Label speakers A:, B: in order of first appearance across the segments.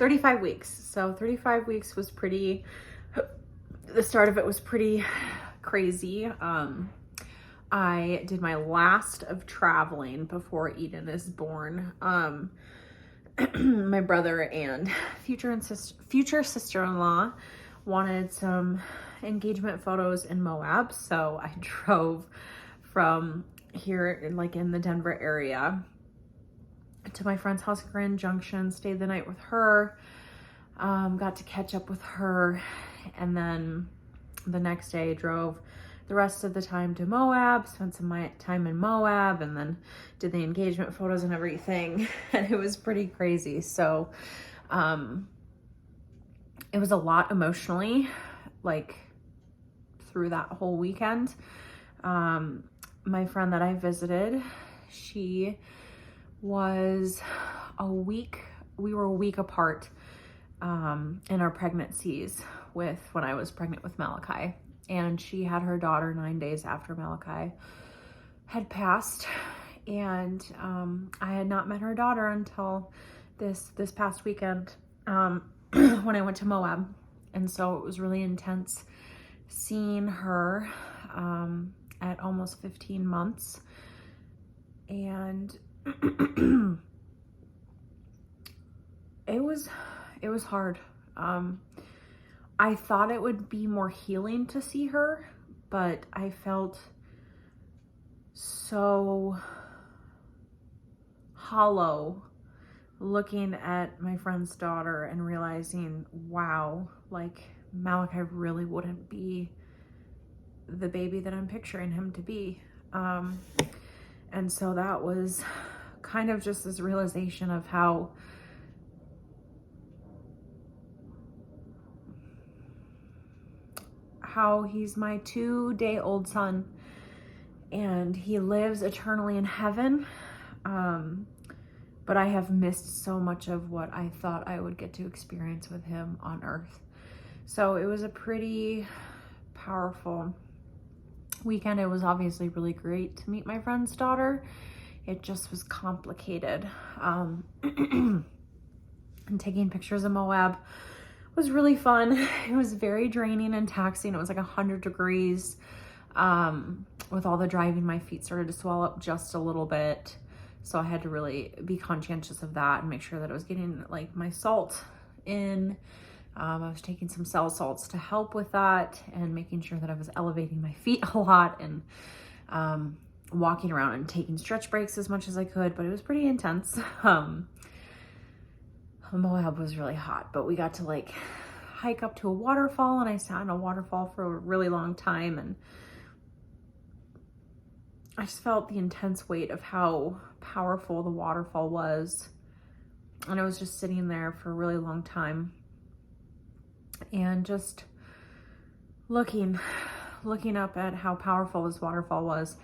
A: 35 weeks. So 35 weeks was the start of it was pretty crazy. I did my last of traveling before Eden is born. My brother and future sister-in-law wanted some engagement photos in Moab, so I drove from here in the Denver area to my friend's house in Grand Junction, stayed the night with her, got to catch up with her, and then the next day drove the rest of the time to Moab, spent some time in Moab, and then did the engagement photos and everything. And it was pretty crazy. So it was a lot emotionally, like through that whole weekend. My friend that I visited, we were a week apart in our pregnancies when I was pregnant with Malachi. And she had her daughter 9 days after Malachi had passed. And I had not met her daughter until this past weekend when I went to Moab. And so it was really intense seeing her at almost 15 months. And it was hard. I thought it would be more healing to see her, but I felt so hollow looking at my friend's daughter and realizing, wow, like Malachi really wouldn't be the baby that I'm picturing him to be. And so that was kind of just this realization of how he's my 2-day-old son and he lives eternally in heaven. But I have missed so much of what I thought I would get to experience with him on earth. So it was a pretty powerful weekend. It was obviously really great to meet my friend's daughter. It just was complicated. And taking pictures of Moab was really fun. It was very draining and taxing. It was like 100 degrees. With all the driving, my feet started to swell up just a little bit. So I had to really be conscientious of that and make sure that I was getting like my salt in. I was taking some cell salts to help with that and making sure that I was elevating my feet a lot and walking around and taking stretch breaks as much as I could, but it was pretty intense. Moab was really hot, but we got to like hike up to a waterfall, and I sat in a waterfall for a really long time, and I just felt the intense weight of how powerful the waterfall was. And I was just sitting there for a really long time and just looking up at how powerful this waterfall was,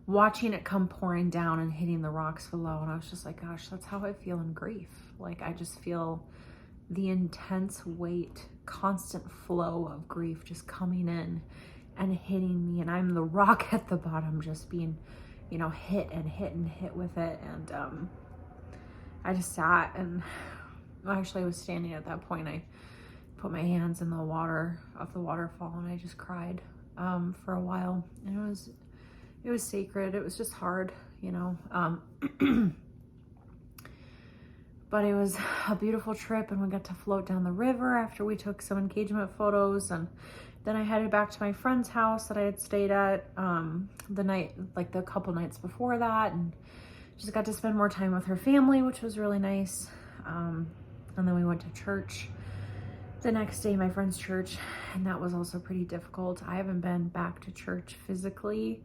A: watching it come pouring down and hitting the rocks below. And I was just like, gosh, that's how I feel in grief. Like, I just feel the intense weight, constant flow of grief just coming in and hitting me. And I'm the rock at the bottom, just being, hit and hit and hit with it. And I just sat, and actually I was standing at that point. I put my hands in the water of the waterfall, and I just cried for a while. And it was sacred. It was just hard, but it was a beautiful trip, and we got to float down the river after we took some engagement photos. And then I headed back to my friend's house that I had stayed at the couple nights before that, and just got to spend more time with her family, which was really nice. And then we went to church the next day, my friend's church, and that was also pretty difficult. I haven't been back to church physically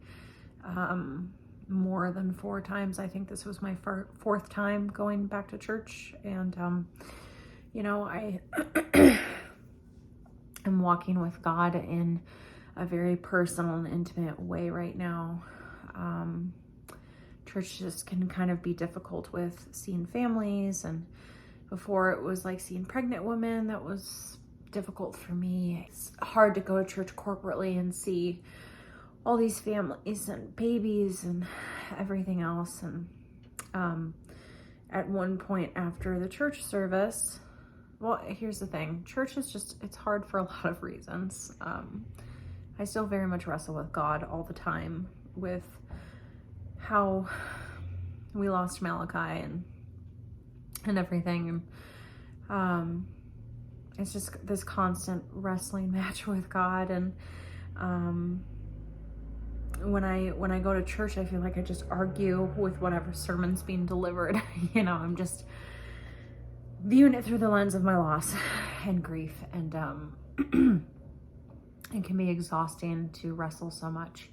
A: more than 4 times. I think this was my 4th time going back to church. And, I am walking with God in a very personal and intimate way right now. Church just can kind of be difficult with seeing families, and before it was like seeing pregnant women. That was difficult for me. It's hard to go to church corporately and see all these families and babies and everything else. And at one point after the church service, well, here's the thing. Church is just, it's hard for a lot of reasons. I still very much wrestle with God all the time with how we lost Malachi and everything. And it's just this constant wrestling match with God. And when I go to church, I feel like I just argue with whatever sermon's being delivered. You know, I'm just viewing it through the lens of my loss and grief, and it can be exhausting to wrestle so much,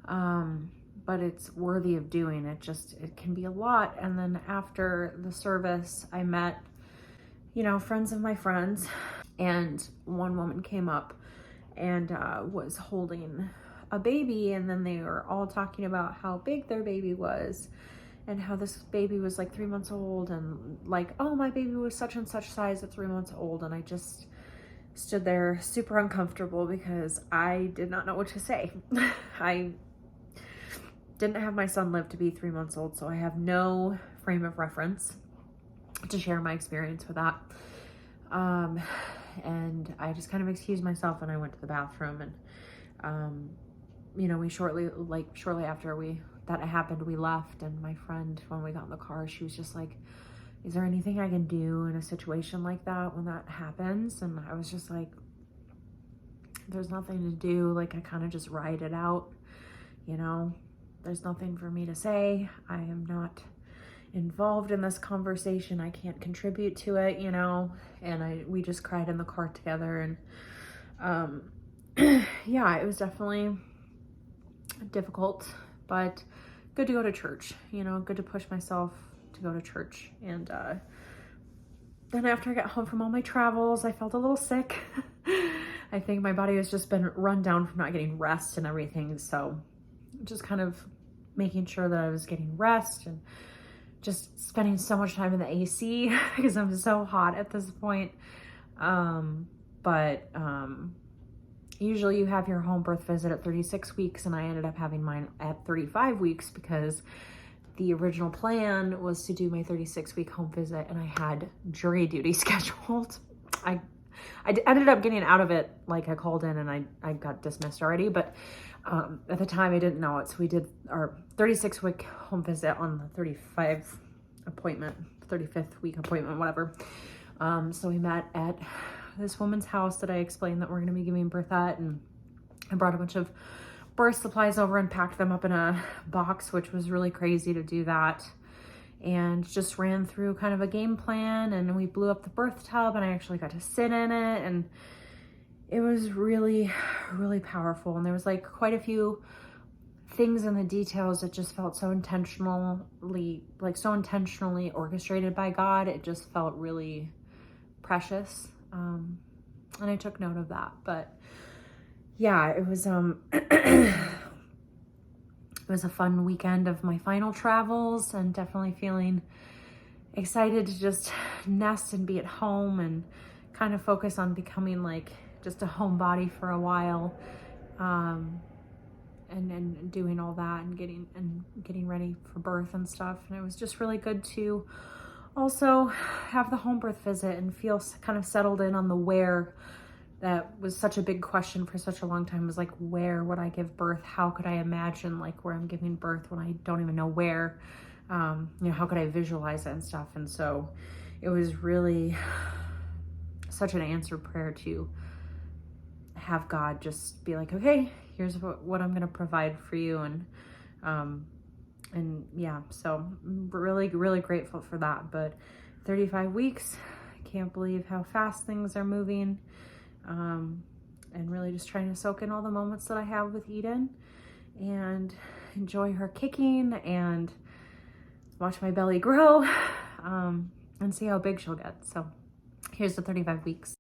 A: but it's worthy of doing. It can be a lot. And then after the service, I met, you know, friends of my friends, and one woman came up and was holding a baby, and then they were all talking about how big their baby was, and how this baby was like 3 months old, and like, oh, my baby was such and such size at 3 months old. And I just stood there super uncomfortable because I did not know what to say. I didn't have my son live to be 3 months old, so I have no frame of reference to share my experience with that. And I just kind of excused myself and I went to the bathroom, and you know, shortly after that happened, we left. And my friend, when we got in the car, she was just like, is there anything I can do in a situation like that when that happens? And I was just like, there's nothing to do. Like, I kind of just ride it out, you know, there's nothing for me to say. I am not involved in this conversation. I can't contribute to it, you know. And we just cried in the car together. And yeah, it was definitely difficult, but good to go to church, you know, good to push myself to go to church. And then after I got home from all my travels, I felt a little sick. I think my body has just been run down from not getting rest and everything. So just kind of making sure that I was getting rest, and just spending so much time in the AC because I'm so hot at this point. But usually you have your home birth visit at 36 weeks, and I ended up having mine at 35 weeks because the original plan was to do my 36-week home visit, and I had jury duty scheduled. I ended up getting out of it. Like, I called in and I got dismissed already, but at the time I didn't know it. So we did our 36-week home visit on the 35th week appointment, whatever. So we met at this woman's house that I explained that we're going to be giving birth at, and I brought a bunch of birth supplies over and packed them up in a box, which was really crazy to do that, and just ran through kind of a game plan. And we blew up the birth tub, and I actually got to sit in it, and it was really, really powerful. And there was like quite a few things in the details that just felt so intentionally orchestrated by God. It just felt really precious. And I took note of that. But yeah, it was it was a fun weekend of my final travels, and definitely feeling excited to just nest and be at home and kind of focus on becoming like just a homebody for a while, and doing all that and getting ready for birth and stuff. And it was just really good to also have the home birth visit and feel kind of settled in on the where. That was such a big question for such a long time, was like, where would I give birth? How could I imagine like where I'm giving birth when I don't even know where? You know, how could I visualize it and stuff? And so it was really such an answered prayer to have God just be like, okay, here's what I'm going to provide for you. And yeah, so I'm really, really grateful for that. But 35 weeks, I can't believe how fast things are moving. And really just trying to soak in all the moments that I have with Eden and enjoy her kicking and watch my belly grow, and see how big she'll get. So here's the 35 weeks.